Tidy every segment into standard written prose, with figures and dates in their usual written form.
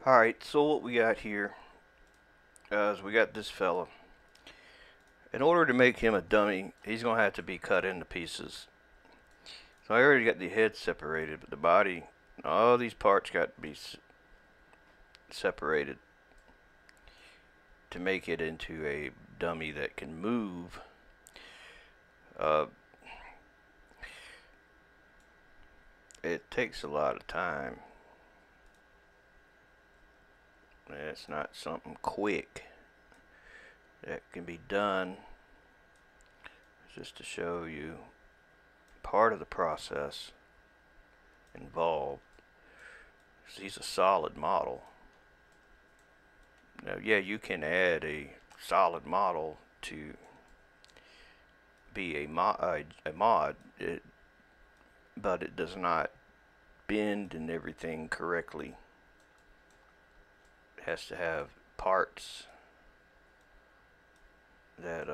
Alright, so what we got here is we got this fella. In order to make him a dummy, he's going to have to be cut into pieces. So I already got the head separated, but the body, all these parts got to be separated to make it into a dummy that can move. It takes a lot of time. It's not something quick that can be done. Just to show you part of the process involved. He's a solid model. Now, yeah, you can add a solid model to be a mod, but it does not bend and everything correctly. It has to have parts that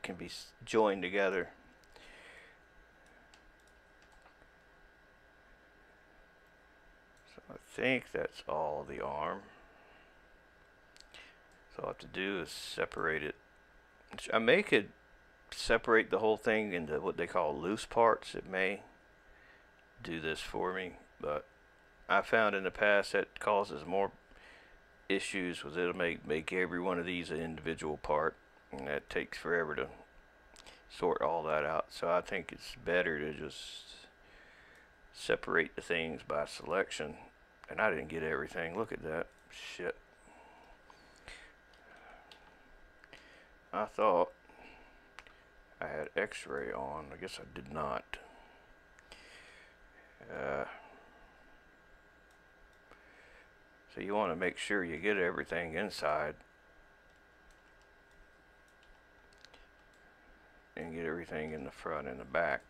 can be joined together. So I think that's all the arm. So all I have to do is separate it. I could separate the whole thing into what they call loose parts. It may do this for me, but I found in the past that causes more issues, with it'll make every one of these an individual part, and that takes forever to sort all that out. So I think it's better to just separate the things by selection. And I didn't get everything. Look at that shit. I thought I had X-ray on. I guess I did not. So you want to make sure you get everything inside and get everything in the front and the back.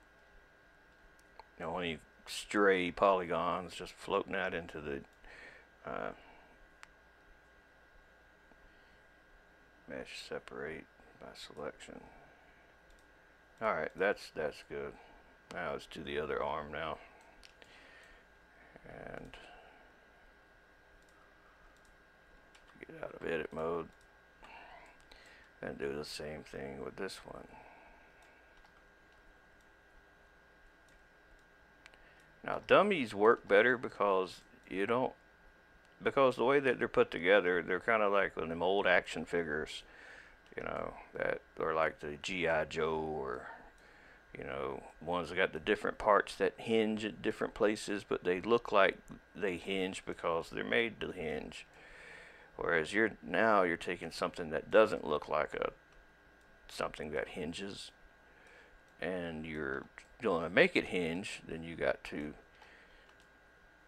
The only stray polygons just floating out into the mesh separate by selection. Alright, that's good. Now let's do the other arm now. And get out of edit mode and do the same thing with this one. Now dummies work better because the way that they're put together, they're kind of like them old action figures, that are like the G.I. Joe, or ones that got the different parts that hinge at different places, but they look like they hinge because they're made to hinge. Whereas you're taking something that doesn't look like something that hinges, and you're going to make it hinge. Then you got to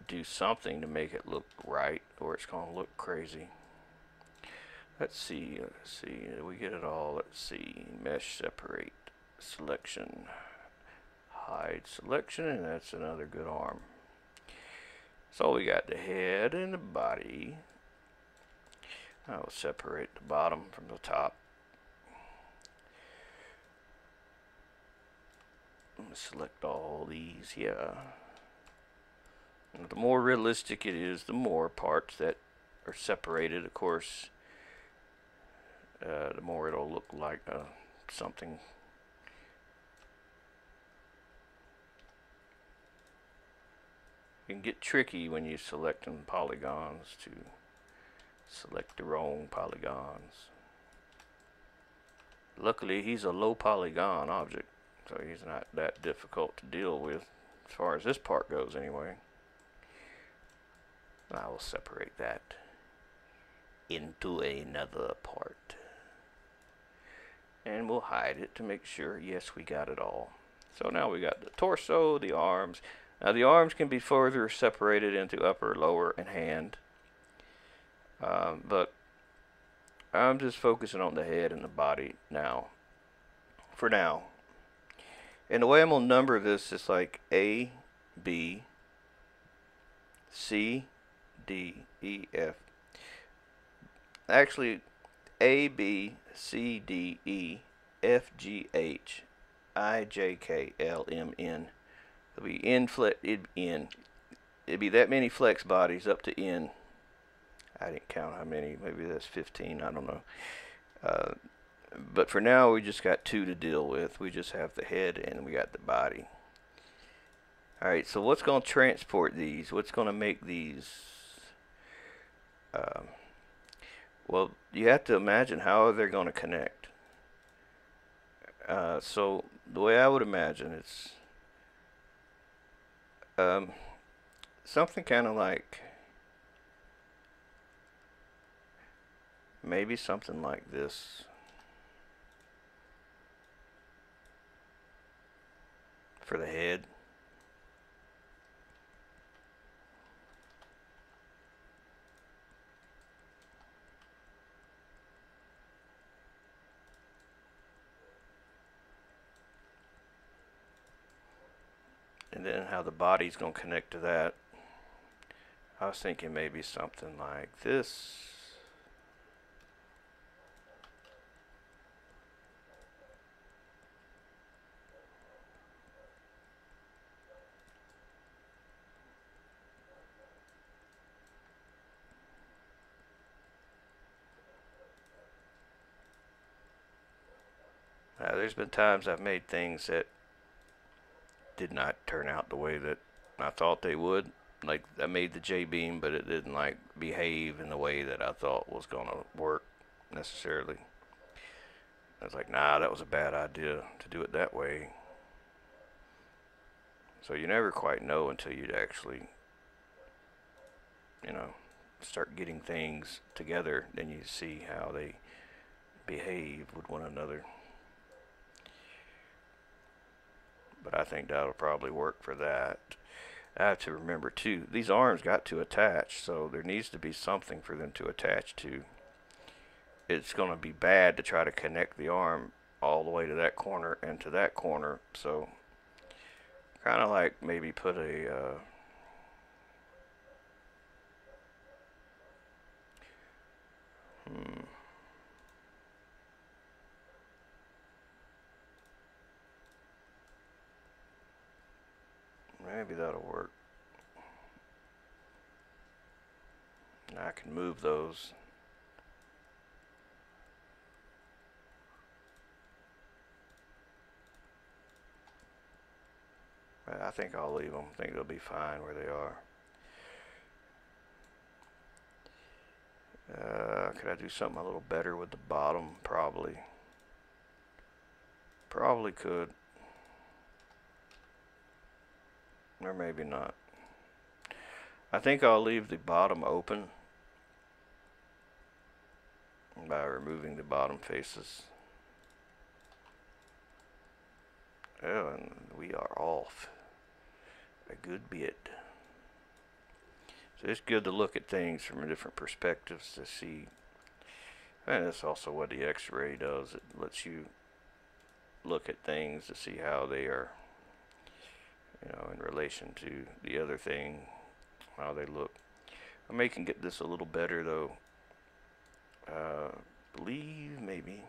do something to make it look right, or it's going to look crazy. Let's see, did we get it all? Let's see, mesh separate, selection, hide selection, and that's another good arm. So we got the head and the body. I will separate the bottom from the top. I'm going to select all these here. And the more realistic it is, the more parts that are separated, of course, the more it'll look like something. It can get tricky when you're selecting polygons to select the wrong polygons. Luckily, he's a low polygon object, so he's not that difficult to deal with as far as this part goes anyway. I will separate that into another part, and we'll hide it to make sure, yes, we got it all. So now we got the torso, the arms. Now the arms can be further separated into upper, lower, and hand. But I'm just focusing on the head and the body now. For now. And the way I'm going to number this is like A, B, C, D, E, F. Actually, A, B, C, D, E, F, G, H, I, J, K, L, M, N. It'll be inflected in. it'd be that many flex bodies up to N. I didn't count how many. Maybe that's 15. I don't know. Uh, but for now, we just got two to deal with. We just have the head and we got the body. Alright, so what's going to transport these? What's going to make these? Um, well, you have to imagine how are they going to connect. So the way I would imagine it's um, something kind of like maybe something like this for the head. And then how the body's going to connect to that. I was thinking maybe something like this. There's been times I've made things that did not turn out the way that I thought they would. Like I made the J-beam, but it didn't like behave in the way that I thought was gonna work necessarily. I was like, nah, that was a bad idea to do it that way. So you never quite know until you actually, you know, start getting things together. Then you see how they behave with one another. But I think that'll probably work for that. I have to remember too, these arms got to attach, so there needs to be something for them to attach to. It's going to be bad to try to connect the arm all the way to that corner and to that corner, so kind of like maybe put a maybe that'll work. I can move those. I think I'll leave them. I think they'll be fine where they are. Could I do something a little better with the bottom? Probably. Probably could. Or maybe not. I think I'll leave the bottom open by removing the bottom faces. Oh, and we are off a good bit. So it's good to look at things from different perspectives to see. And that's also what the X-ray does. It lets you look at things to see how they are, you know, in relation to the other thing, how they look. I may can get this a little better though. Believe maybe.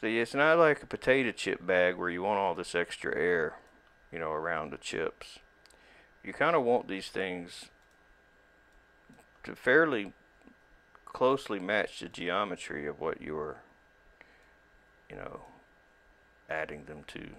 See, it's not like a potato chip bag where you want all this extra air, you know, around the chips. You kind of want these things to fairly closely match the geometry of what you're, you know, adding them to.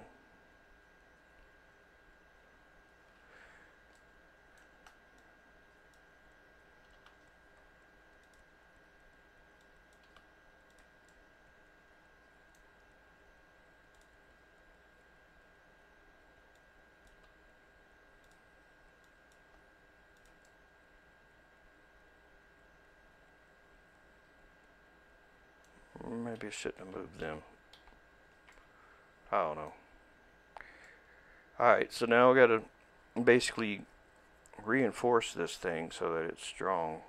Maybe I shouldn't have moved them. I don't know. Alright, so now we gotta basically reinforce this thing so that it's strong.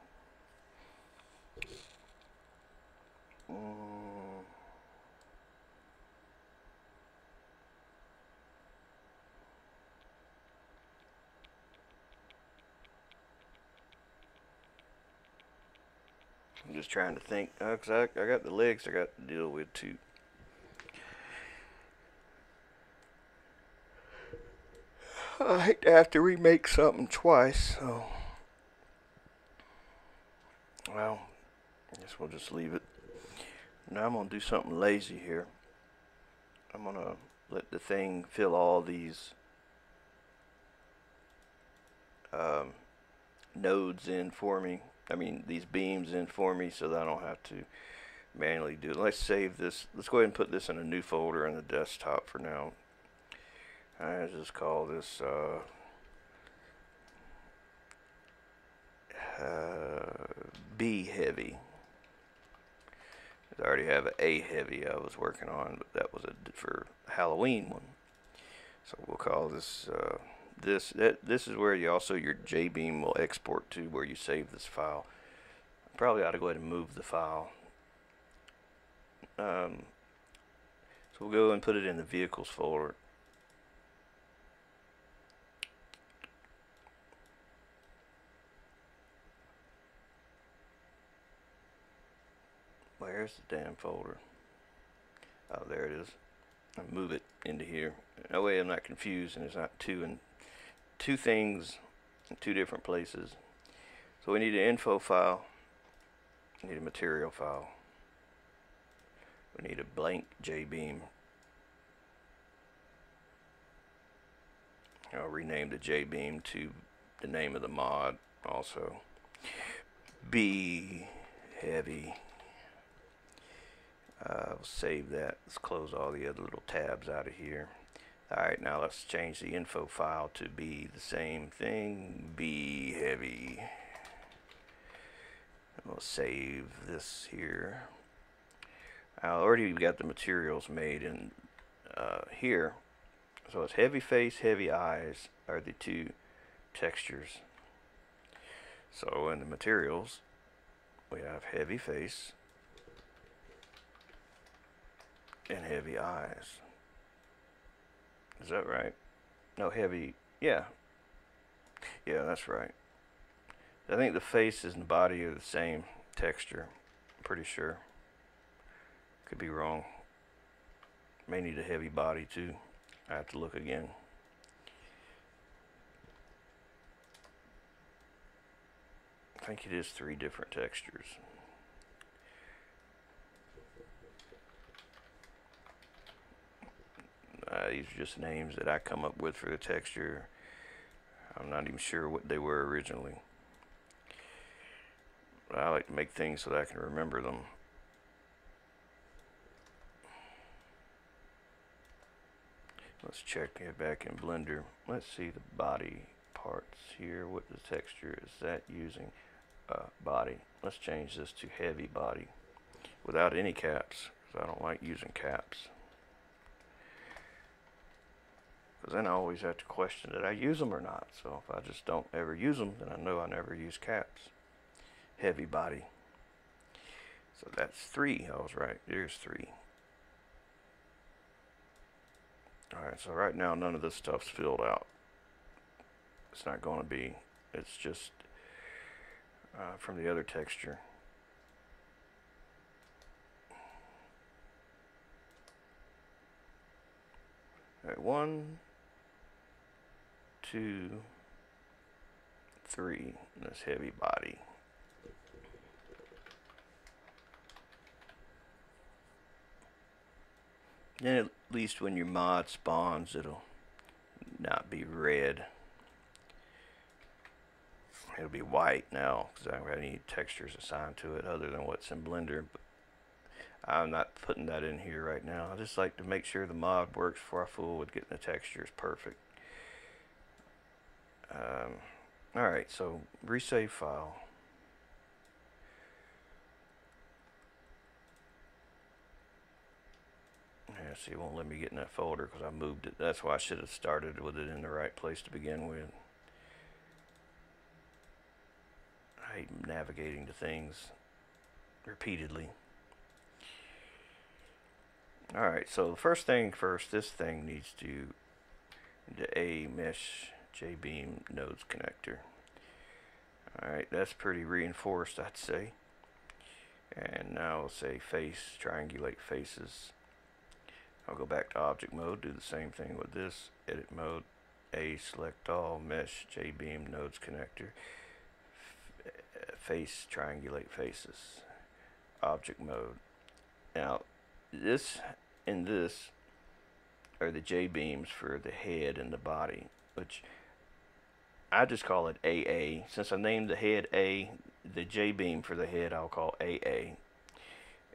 I'm just trying to think, because I got the legs I got to deal with too. I hate to have to remake something twice, so well, I guess we'll just leave it. Now I'm gonna do something lazy here. I'm gonna let the thing fill all these nodes in for me. I mean, these beams in for me, so that I don't have to manually do it. Let's save this. Let's go ahead and put this in a new folder on the desktop for now. I just call this B heavy. I already have an A heavy I was working on, but that was for Halloween one. So we'll call this this is where you also your JBeam will export to, where you save this file. Probably ought to go ahead and move the file. So we'll go and put it in the vehicles folder. Where's the damn folder? Oh, there it is. I'll move it into here. That way I'm not confused and it's not two things in two different places. So we need an info file. We need a material file. We need a blank JBeam. I'll rename the JBeam to the name of the mod also. B heavy. We'll save that. Let's close all the other little tabs out of here. Alright, now let's change the info file to be the same thing. B heavy. And we'll save this here. I already got the materials made in here. So it's heavy face, heavy eyes are the two textures. So in the materials, we have heavy face and heavy eyes. Is that right? No, heavy. Yeah. Yeah, that's right. I think the face and the body are the same texture. I'm pretty sure. Could be wrong. May need a heavy body too. I have to look again. I think it is 3 different textures. These are just names that I come up with for the texture. I'm not even sure what they were originally. But I like to make things so that I can remember them. Let's check it back in Blender. Let's see the body parts here. What the texture is that using? Body. Let's change this to heavy body without any caps, because I don't like using caps. Because then I always have to question did I use them or not. So if I just don't ever use them, then I know I never use caps. Heavy body. So that's 3. I was right. There's 3. Alright, so right now none of this stuff's filled out. It's not going to be. It's just from the other texture. Alright, 1, 2, 3. This heavy body. Then at least when your mod spawns, it'll not be red. It'll be white now because I don't have any textures assigned to it other than what's in Blender. But I'm not putting that in here right now. I just like to make sure the mod works before I fool with getting the textures perfect. Alright, so resave file. Yeah, see, it won't let me get in that folder because I moved it. That's why I should have started with it in the right place to begin with. I hate navigating to things repeatedly. Alright, so the first thing first, this thing needs to the A mesh JBeam nodes connector. Alright, that's pretty reinforced, I'd say. And now we'll say face, triangulate faces. I'll go back to object mode, do the same thing with this. Edit mode, A, select all, mesh, J-beam, nodes connector, face, triangulate faces, object mode. Now, this and this are the J-beams for the head and the body, which I just call it AA. Since I named the head A, the J-beam for the head I'll call AA.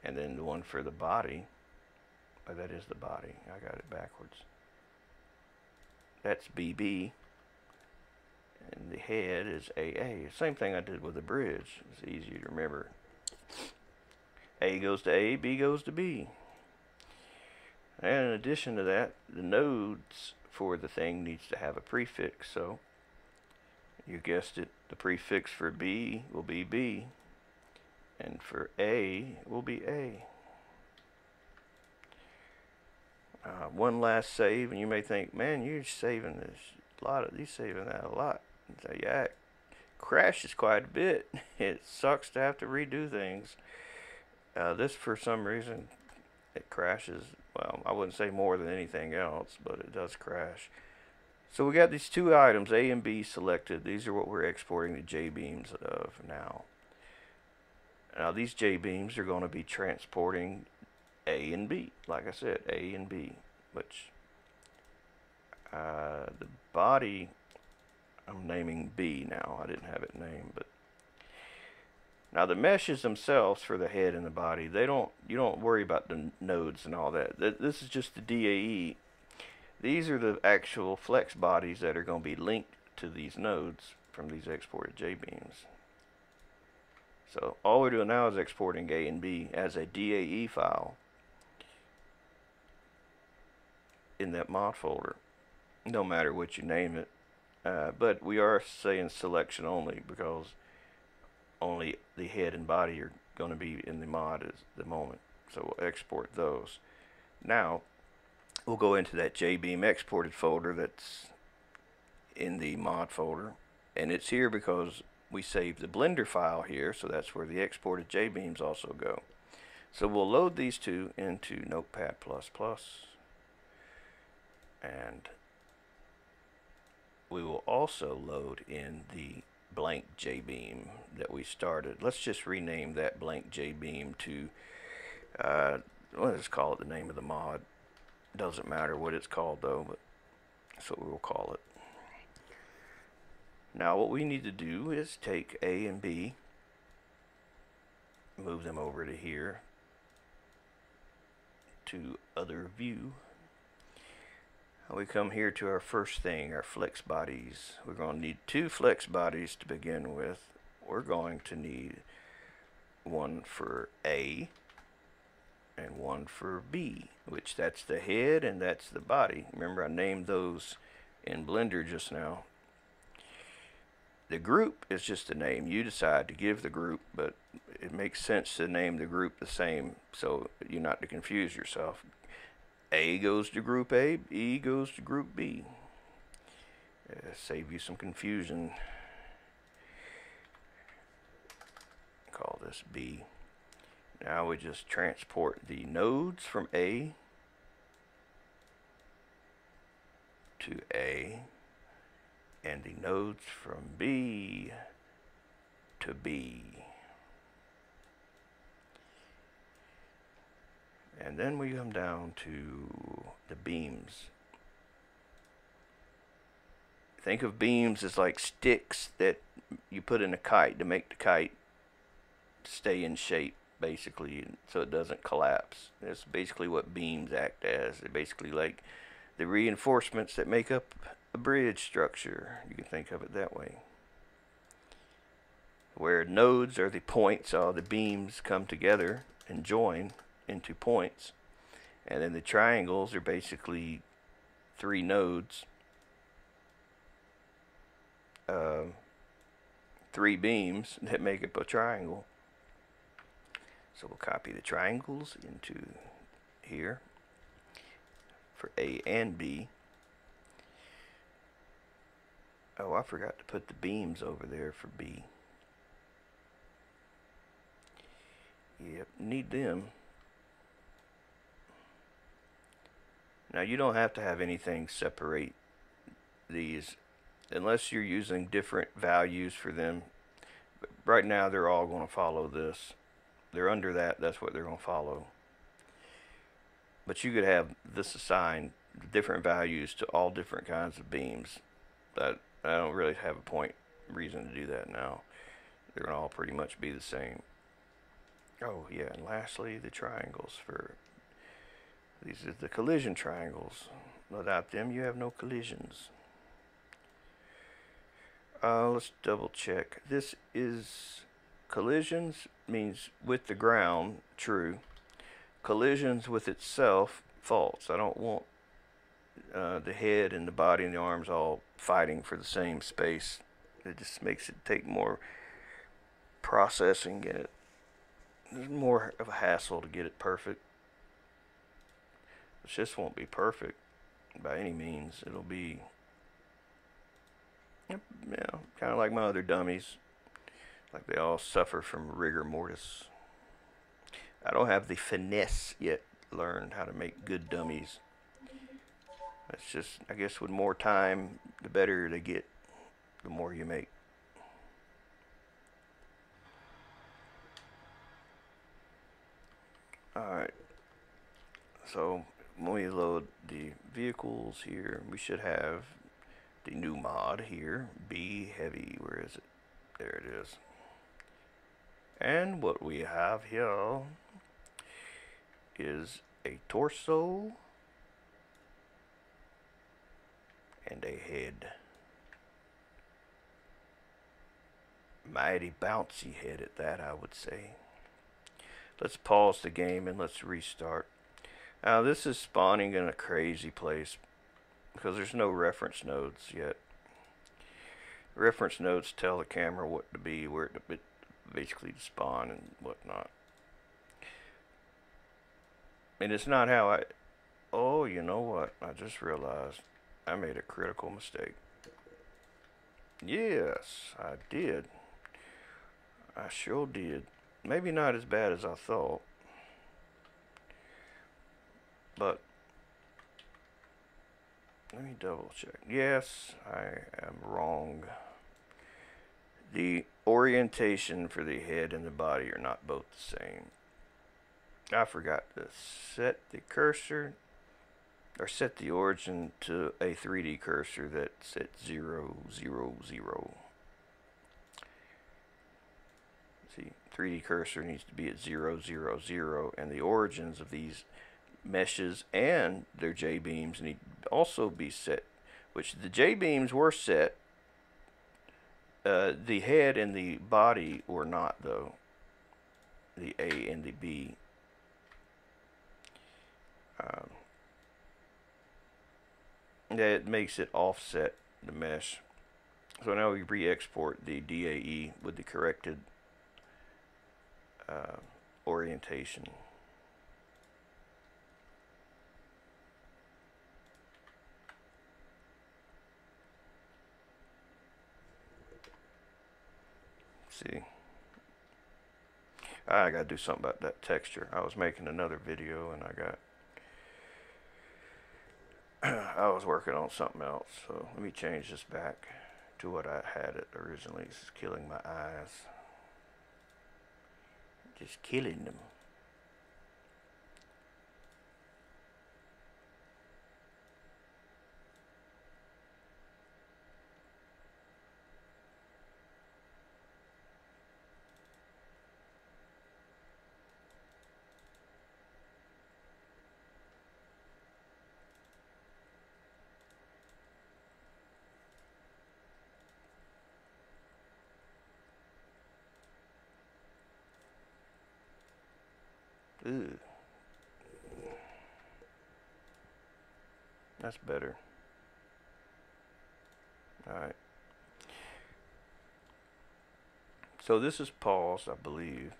And then the one for the body, oh, that is the body. I got it backwards. That's BB. And the head is AA. Same thing I did with the bridge. It's easy to remember. A goes to A, B goes to B. And in addition to that, the nodes for the thing needs to have a prefix. So, you guessed it, the prefix for B will be B. And for A will be A. One last save, and you may think, man, you're saving this a lot. You saving that a lot. So yeah, it crashes quite a bit. It sucks to have to redo things. This, for some reason, it crashes. Well, I wouldn't say more than anything else, but it does crash. So we got these two items, A and B, selected. These are what we're exporting the J-beams of now. Now these J-beams are going to be transporting A and B. Like I said, A and B. Which, the body, I'm naming B now. I didn't have it named, but now the meshes themselves for the head and the body, you don't worry about the nodes and all that. This is just the DAE. These are the actual flex bodies that are going to be linked to these nodes from these exported J-beams. So all we're doing now is exporting A and B as a DAE file in that mod folder, no matter what you name it. But we are saying selection only because only the head and body are going to be in the mod at the moment. So we'll export those. Now we'll go into that J-beam exported folder that's in the mod folder, and it's here because we saved the Blender file here, so that's where the exported J-beams also go. So we'll load these two into Notepad++, and we will also load in the blank J-beam that we started. Let's just rename that blank J-beam to, let's call it the name of the mod. Doesn't matter what it's called though, but that's what we will call it. Now what we need to do is take A and B, move them over to here, to other view. We come here to our first thing, our flex bodies. We're going to need two flex bodies to begin with. We're going to need one for A and one for B, which that's the head and that's the body. Remember, I named those in Blender just now. The group is just a name you decide to give the group, but it makes sense to name the group the same so you're not to confuse yourself. A goes to group A, B goes to group B. Save you some confusion. Call this B. Now we just transport the nodes from A to A, and the nodes from B to B. And then we come down to the beams. Think of beams as like sticks that you put in a kite to make the kite stay in shape, basically, so it doesn't collapse. That's basically what beams act as. They're basically like the reinforcements that make up a bridge structure. You can think of it that way. Where nodes are the points, all the beams come together and join into points, and then the triangles are basically three nodes, three beams that make up a triangle. So we'll copy the triangles into here for A and B. Oh, I forgot to put the beams over there for B. Yep, need them. Now you don't have to have anything separate these unless you're using different values for them. Right now they're all going to follow this. They're under that, that's what they're going to follow. But you could have this assigned different values to all different kinds of beams. That I don't really have a reason to do that now. They're going to all pretty much be the same. Oh yeah, and lastly the triangles. For these are the collision triangles. Without them you have no collisions. Let's double check. This is collisions means with the ground, true. Collisions with itself, false. I don't want the head and the body and the arms all fighting for the same space. It just makes it take more processing. There's more of a hassle to get it perfect. This just won't be perfect by any means. It'll be, you know, kind of like my other dummies. Like they all suffer from rigor mortis. I don't have the finesse yet learned how to make good dummies. It's just, I guess with more time, the better they get, the more you make. Alright, so when we load the vehicles here, we should have the new mod here, B heavy. Where is it? There it is. And what we have here is a torso and a head. Mighty bouncy head at that, I would say. Let's pause the game and let's restart. Now this is spawning in a crazy place because there's no reference nodes yet. Reference nodes tell the camera what to be, where to basically to spawn and whatnot. And it's not how I... Oh, you know what? I just realized I made a critical mistake. Yes, I did. I sure did. Maybe not as bad as I thought. But let me double check. Yes, I am wrong. The orientation for the head and the body are not both the same. I forgot to set the cursor, or set the origin to a 3D cursor that's at 0, 0, 0. See, 3D cursor needs to be at 0, 0, 0, and the origins of these meshes and their J-beams need to also be set, which the J-beams were set. The head and the body were not, though. The A and the B. That makes it offset the mesh. So now we re-export the DAE with the corrected orientation. See, I gotta do something about that texture. I was making another video and I was working on something else, so let me change this back to what I had it originally. This is killing my eyes. Just killing them. Ooh. That's better. Alright. So this is paused, I believe.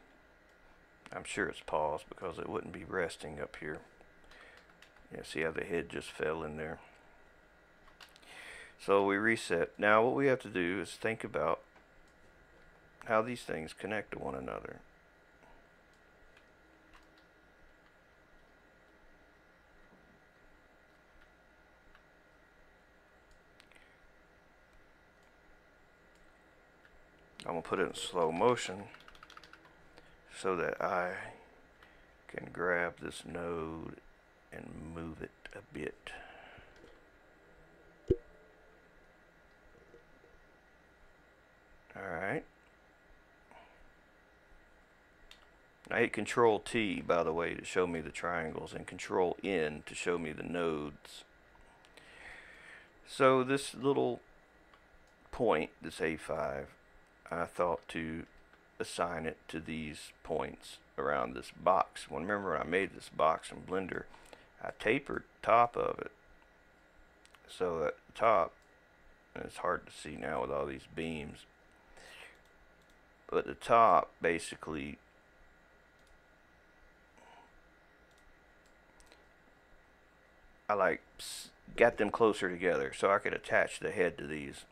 I'm sure it's paused because it wouldn't be resting up here. Yeah, see how the head just fell in there. So we reset. Now what we have to do is think about how these things connect to one another. I'm going to put it in slow motion so that I can grab this node and move it a bit. Alright. I hit Control T, by the way, to show me the triangles, and Control N to show me the nodes. So this little point, this A5, I thought to assign it to these points around this box. Well, remember when I made this box in Blender, I tapered the top of it. So at the top, and it's hard to see now with all these beams, but the top basically I got them closer together so I could attach the head to these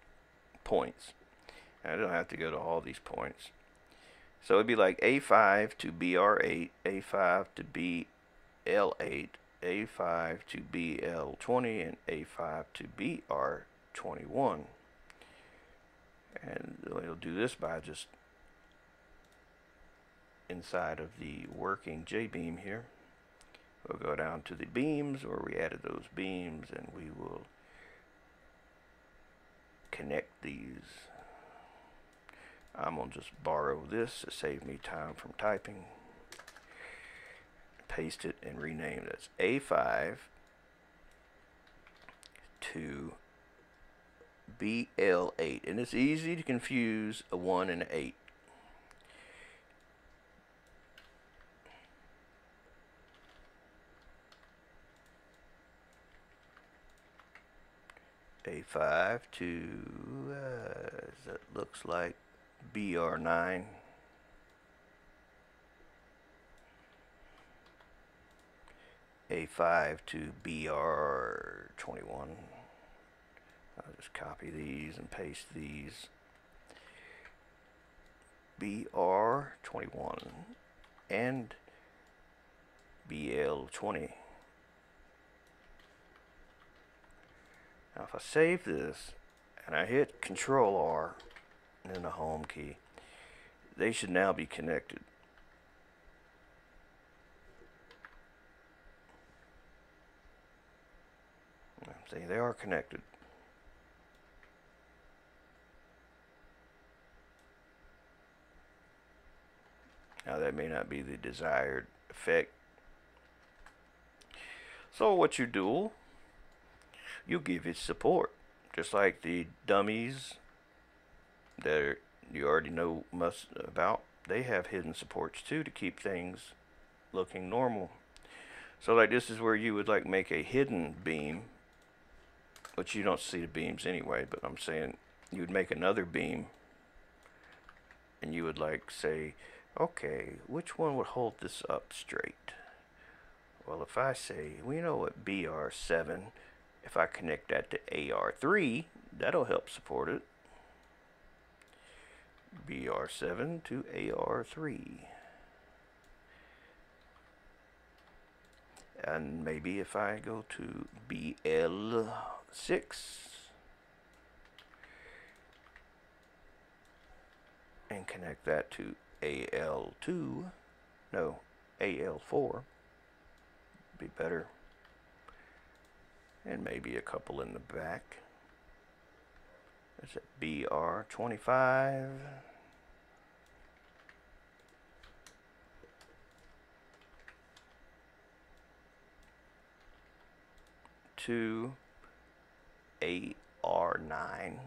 points. And I don't have to go to all these points. So it'd be like A5 to BR8, A5 to BL8, A5 to BL20, and A5 to BR21. And we'll do this by just inside of the working J-beam here. We'll go down to the beams where we added those beams, and we will connect these. I'm going to just borrow this to save me time from typing. Paste it and rename this A5 to BL8. And it's easy to confuse a 1 and an 8. A5 to, that looks like BR9. A5 to BR21. I'll just copy these and paste these. BR21 and BL20. Now if I save this and I hit Control R and then the home key, they should now be connected. See, they are connected. Now that may not be the desired effect. So what you do, you give it support, just like the dummies that you already know much about. They have hidden supports too to keep things looking normal. So like this is where you would like make a hidden beam, which you don't see the beams anyway, but I'm saying you would make another beam and you would like say, okay, which one would hold this up straight? Well, if I say, we know what BR7, if I connect that to AR3, that'll help support it. BR7 to AR3. And maybe if I go to BL6 and connect that to AL2, no, AL4, be better. And maybe a couple in the back. That's at BR25. To AR9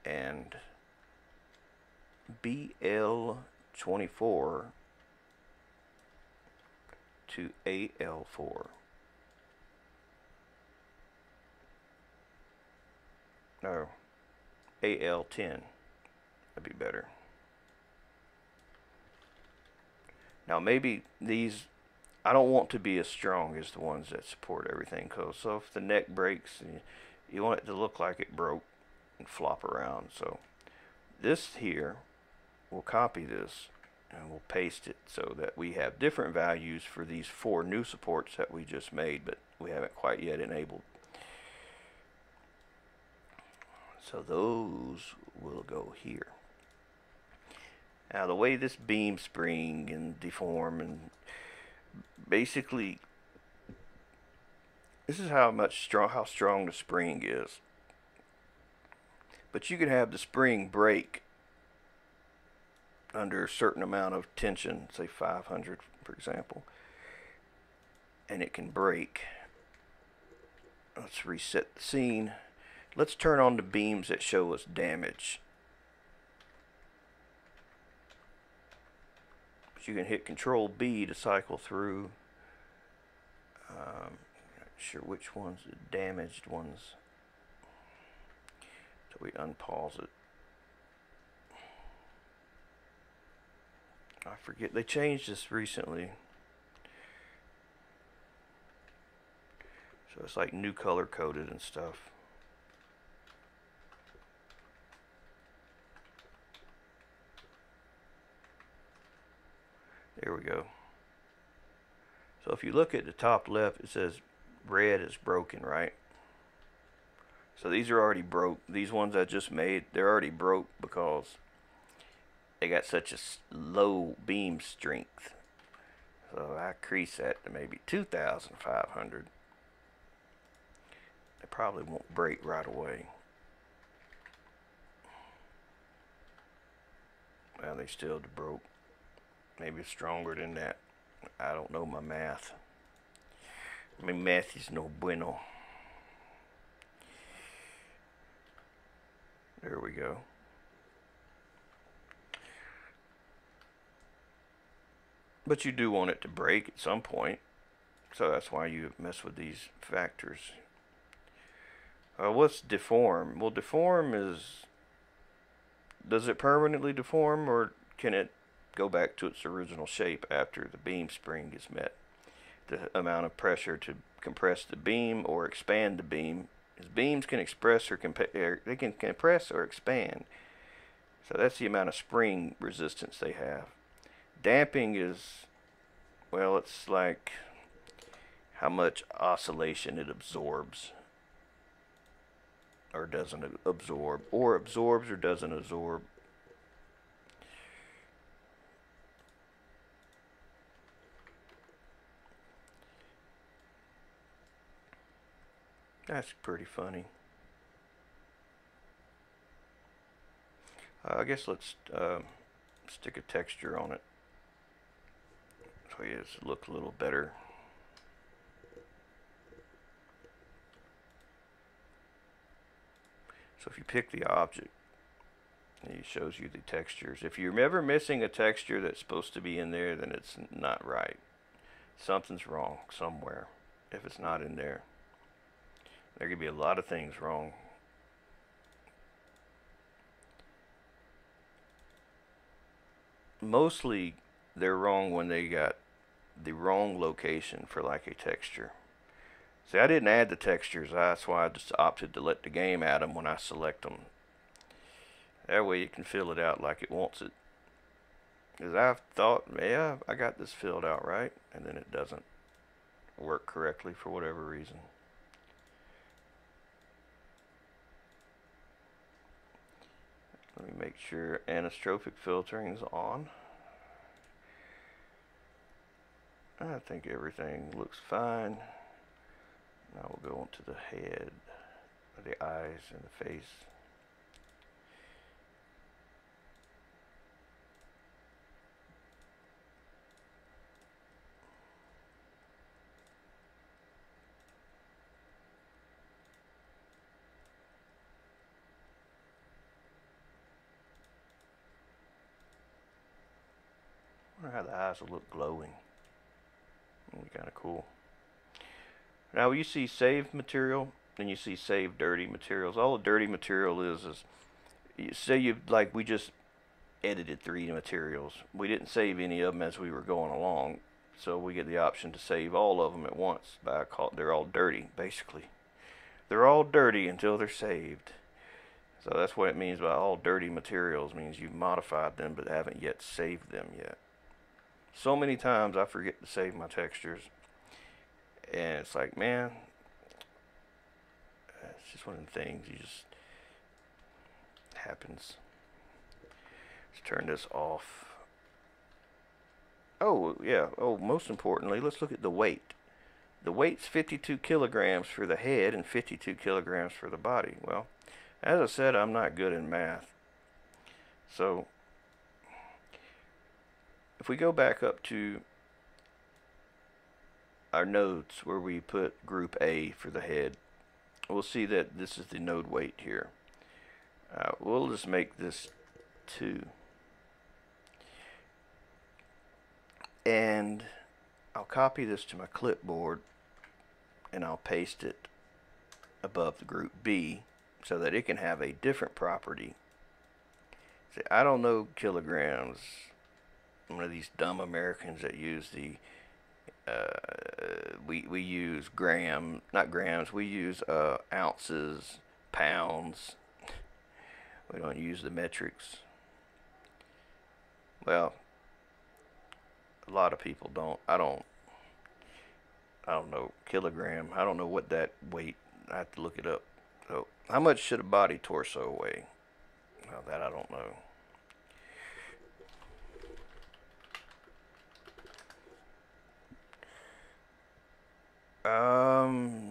and BL24 to AL4. No, AL10 would be better. Now maybe these, I don't want to be as strong as the ones that support everything, cause so if the neck breaks, you want it to look like it broke and flop around. So this here, we'll copy this and we'll paste it so that we have different values for these 4 new supports that we just made, but we haven't quite yet enabled. So those will go here. Now the way this beam spring and deform and basically this is how strong the spring is. But you can have the spring break under a certain amount of tension, say 500 for example, and it can break. Let's reset the scene. Let's turn on the beams that show us damage. You can hit Control B to cycle through. Not sure which ones, the damaged ones. So we unpause it. I forget, they changed this recently. So it's like new color coded and stuff. There we go. So if you look at the top left, it says red is broken, right? So these are already broke. These ones I just made, they're already broke because they got such a low beam strength. So I increase that to maybe 2,500. They probably won't break right away. Well, they still broke. Maybe stronger than that. I don't know my math. My math is no bueno. There we go. But you do want it to break at some point. So that's why you mess with these factors. What's deform? Well, deform is... Does it permanently deform, or can it go back to its original shape after the beam spring is met? The amount of pressure to compress the beam or expand the beam. As beams can express or they can compress or expand. So that's the amount of spring resistance they have. Damping is, well, it's like how much oscillation it absorbs or doesn't absorb, or absorbs or doesn't absorb. That's pretty funny. I guess let's stick a texture on it so it looks a little better. So if you pick the object, it shows you the textures. If you're ever missing a texture that's supposed to be in there, then it's not right. Something's wrong somewhere if it's not in there. There could be a lot of things wrong. Mostly they're wrong when they got the wrong location for like a texture. See, I didn't add the textures. That's why I just opted to let the game add them when I select them. That way you can fill it out like it wants it. Because I've thought, yeah, I got this filled out right, and then it doesn't work correctly for whatever reason. Let me make sure anisotropic filtering is on. I think everything looks fine. Now we'll go into the head, the eyes, and the face. I wonder how the eyes will look glowing. That'll be kind of cool. Now you see save material, and you see save dirty materials. All the dirty material is you say we just edited 3 materials. We didn't save any of them as we were going along, so we get the option to save all of them at once. They're all dirty, basically. They're all dirty until they're saved. So that's what it means by all dirty materials. It means you've modified them but haven't yet saved them yet. So many times I forget to save my textures, and it's like, man, it's just one of the things. happens. Let's turn this off. Oh, yeah. Oh, most importantly, let's look at the weight. The weight's 52 kilograms for the head and 52 kilograms for the body. Well, as I said, I'm not good in math. So, if we go back up to our nodes where we put group A for the head, we'll see that this is the node weight here. We'll just make this 2. And I'll copy this to my clipboard and I'll paste it above the group B so that it can have a different property. See, I don't know kilograms. I'm one of these dumb Americans that use the we use not grams, we use ounces, pounds. We don't use the metrics. Well, a lot of people don't. I don't know kilogram. I don't know what that weight. I have to look it up. So, how much should a body torso weigh? Well, that I don't know.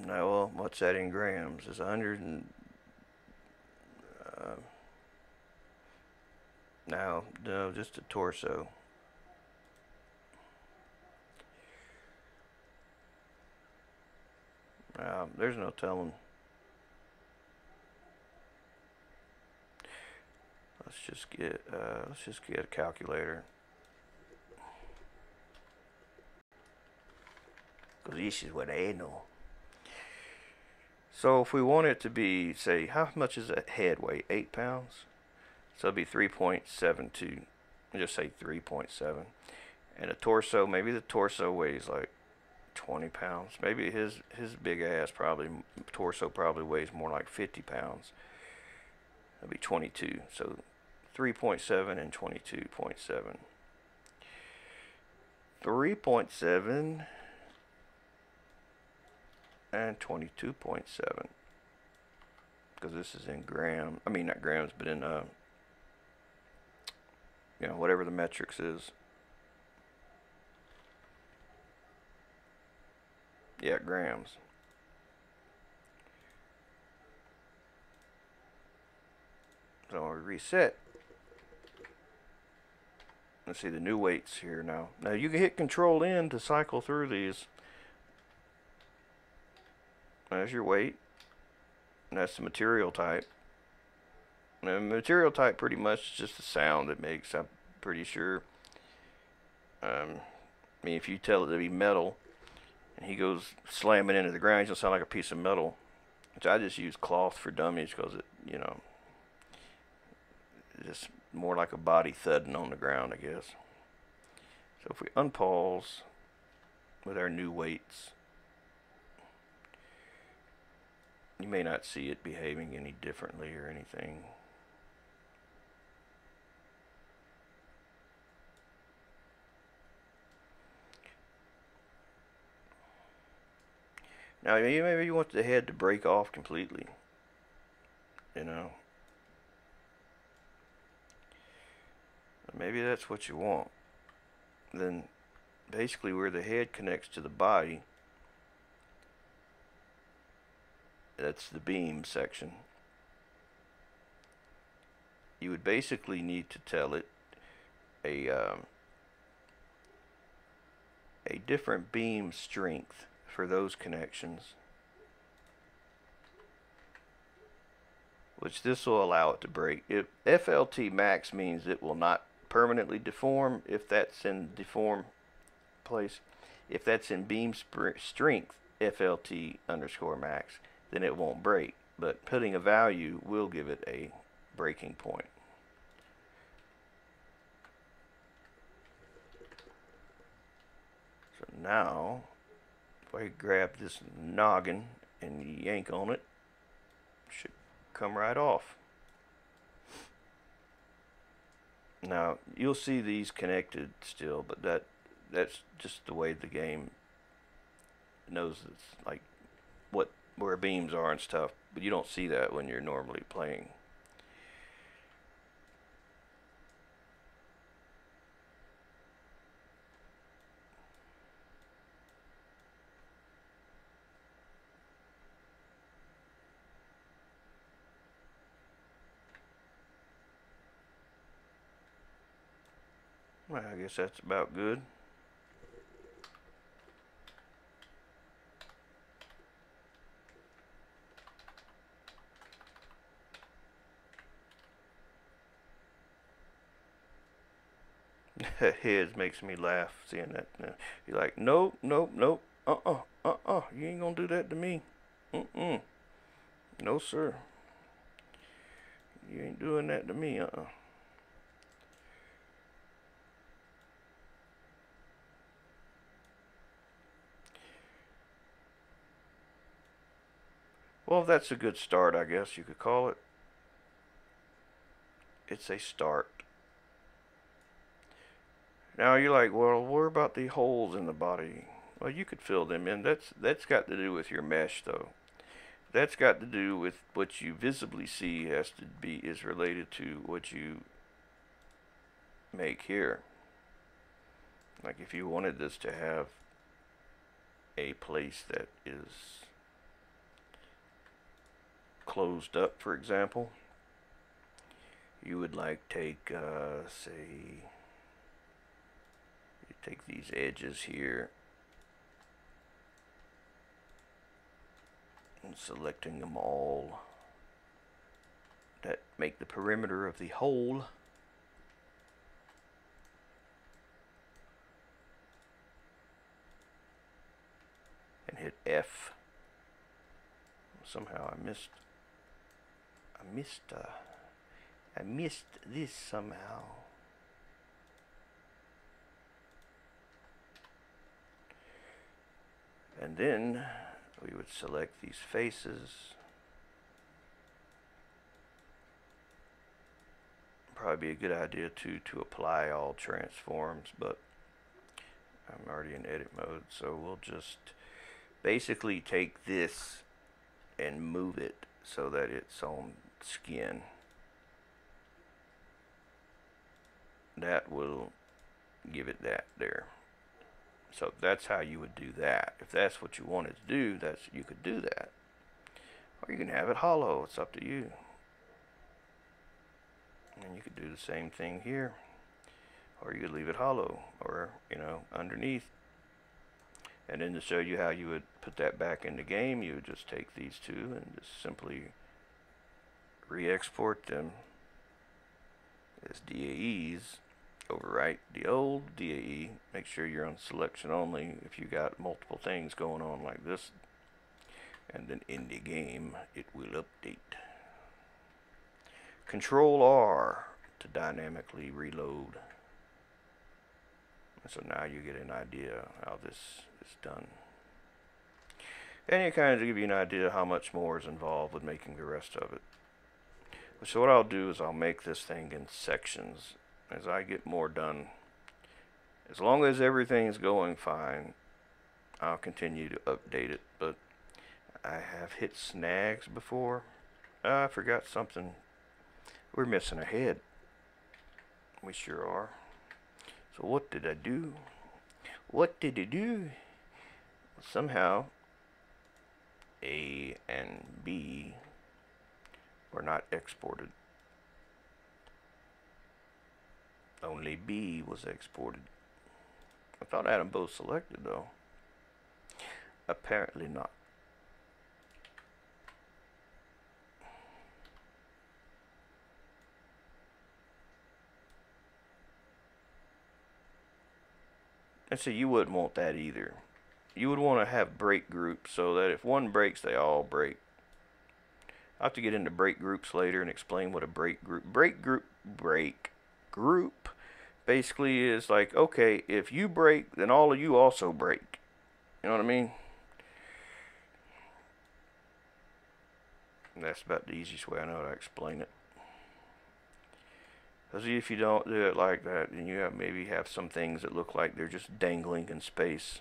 No, well, what's that in grams? It's 100 and, no, just a torso. There's no telling. Let's just get a calculator. Because this is what I know. So if we want it to be, say, how much is a head weight? 8 pounds? So it'd be 3.72. Just say 3.7. And a torso, maybe the torso weighs like 20 pounds. Maybe his big ass torso probably weighs more like 50 pounds. That'd be 22. So 3.7 and 22.7. 3.7 and 22.7. Because this is in grams. I mean, not grams, but in, whatever the metrics is. Yeah, grams. So we reset. Let's see the new weights here now. Now you can hit Control N to cycle through these. There's your weight. And that's the material type. Now, the material type pretty much is just the sound it makes, I'm pretty sure. I mean, if you tell it to be metal, and he goes slamming into the ground, he's going to sound like a piece of metal. Which I just use cloth for dummies because it, just more like a body thudding on the ground, I guess. So if we unpause with our new weights, you may not see it behaving any differently or anything. Now maybe you want the head to break off completely. Maybe that's what you want. Then basically where the head connects to the body, that's the beam section. You would basically need to tell it a different beam strength for those connections, which this will allow it to break. If FLT max means it will not permanently deform if that's in deform place. If that's in beam strength FLT underscore max, then it won't break. But putting a value will give it a breaking point. So now, if I grab this noggin and yank on it, it should come right off. Now, you'll see these connected still, but that's just the way the game knows it's like where beams are and stuff, but you don't see that when you're normally playing. Well, I guess that's about good. Heads makes me laugh seeing that. You're like, nope, nope, nope. You ain't gonna do that to me. Mm-mm. No, sir. You ain't doing that to me. Well, that's a good start, I guess you could call it. It's a start. Now you're like, well, what about the holes in the body? Well, you could fill them in. That's got to do with your mesh, though. That's got to do with what you visibly see is related to what you make here. Like if you wanted this to have a place that is closed up, for example, you would like take, say, you take these edges here and selecting them all that make the perimeter of the hole. And hit F. Somehow I missed this somehow. And then we would select these faces. Probably be a good idea too to apply all transforms, but I'm already in edit mode, so we'll just basically take this and move it so that it's on skin. That will give it that there. So that's how you would do that. If that's what you wanted to do, you could do that. Or you can have it hollow. It's up to you. And you could do the same thing here. Or you could leave it hollow, or underneath. And then to show you how you would put that back in the game, you would just take these two and just simply re-export them as DAEs. Overwrite the old DAE. Make sure you're on selection only if you got multiple things going on like this. And then in the game, it will update. Control R to dynamically reload. So now you get an idea how this is done. And it kind of give you an idea how much more is involved with making the rest of it. So what I'll do is I'll make this thing in sections as I get more done. As long as everything's going fine, I'll continue to update it. But I have hit snags before. I forgot something. We're missing a head. We sure are. So what did I do? What did I do? Somehow A and B were not exported. Only B was exported. I thought I had them both selected though. Apparently not. And so you wouldn't want that either. You would want to have break groups so that if one breaks, they all break. I'll have to get into break groups later and explain what a break group basically is like, okay, if you break, then all of you also break. You know what I mean? And that's about the easiest way I know to explain it. Because if you don't do it like that, then you maybe have some things that look like they're just dangling in space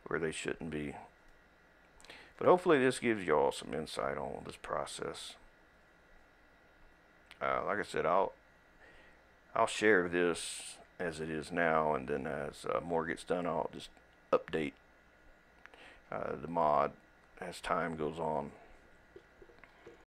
where they shouldn't be. But hopefully this gives you all some insight on this process. Like I said, I'll share this as it is now, and then as more gets done, I'll just update the mod as time goes on.